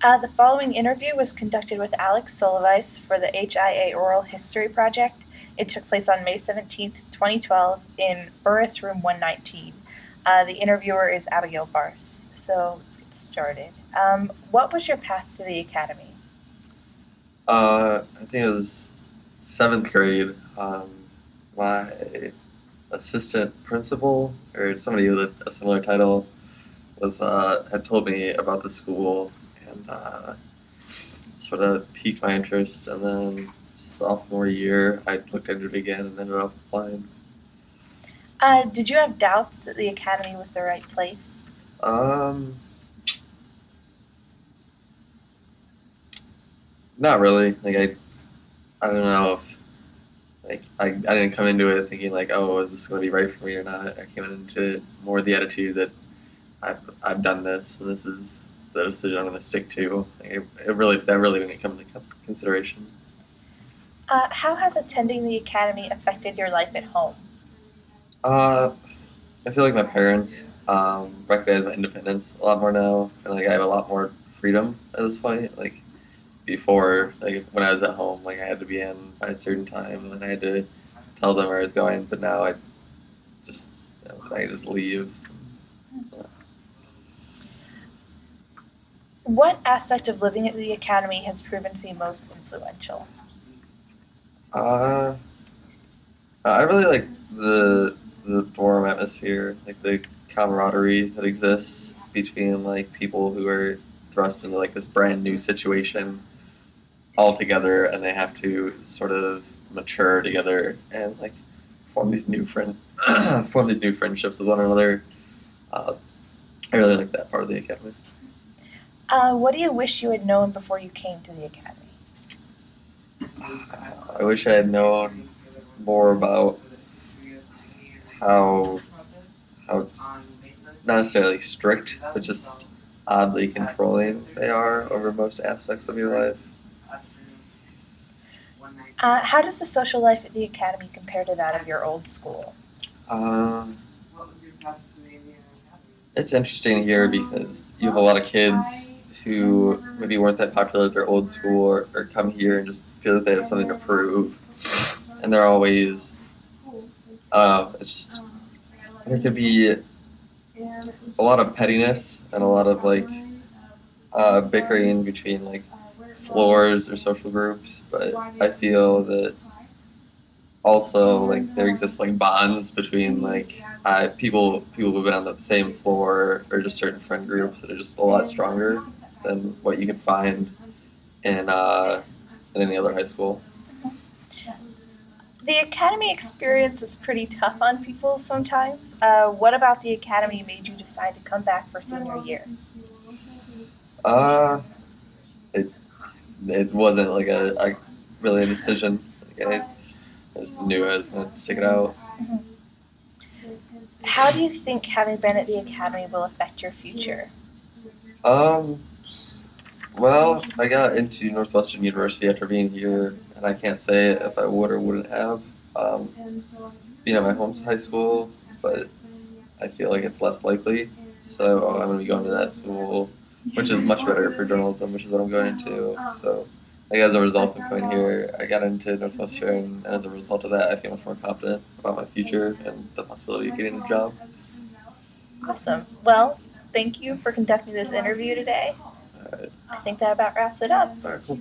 The following interview was conducted with Alex Solivais for the HIA Oral History Project. It took place on May 17th, 2012 in Burris Room 119. The interviewer is Abigail Bars. So let's get started. What was your path to the academy? I think it was seventh grade. My assistant principal, or somebody with a similar title, was had told me about the school and sort of piqued my interest. And then sophomore year, I looked into it again and ended up applying. Did you have doubts that the academy was the right place? Um, Not really. I don't know if I didn't come into it thinking like, oh, is this going to be right for me or not? I came into it more the attitude that I've done this, and this is the decision I'm going to stick to. That really didn't come into consideration. How has attending the academy affected your life at home? Uh, I feel like my parents recognize my independence a lot more now, and like I have a lot more freedom at this point. Like before, like when I was at home, like I had to be in by a certain time, and I had to tell them where I was going. But now just I just leave. What aspect of living at the academy has proven to be most influential? Uh, I really like the dorm atmosphere, like the camaraderie that exists between like people who are thrust into like this brand new situation all together, and they have to sort of mature together and like form these new friend form these new friendships with one another. Uh, I really like that part of the academy. What do you wish you had known before you came to the academy? I wish I had known more about how it's not necessarily strict, but just oddly controlling they are over most aspects of your life. How does the social life at the academy compare to that of your old school? Um, it's interesting here because you have a lot of kids who maybe weren't that popular at their old school, or come here and just feel that they have something to prove, and they're always it's just there could be a lot of pettiness and a lot of like bickering between like floors or social groups, but I feel that also like there exists like bonds between like people who've been on the same floor, or just certain friend groups that are just a lot stronger than what you can find in in any other high school. The academy experience is pretty tough on people sometimes. What about the academy made you decide to come back for senior year? Uh, it it wasn't like a really a decision. Like I just knew I was gonna stick it out. Mhm. How do you think having been at the academy will affect your future? Um, well, I got into Northwestern University after being here, and I can't say if I would or wouldn't have. Um, Being at my home high school, but I feel like it's less likely. So I'm going to be going to that school, which is much better for journalism, which is what I'm going into. So, like as a result of coming here, I got into Northwestern, and as a result of that, I feel much more confident about my future and the possibility of getting a job. Awesome. Well, thank you for conducting this interview today. Uh, I think that about wraps it up. all right, cool.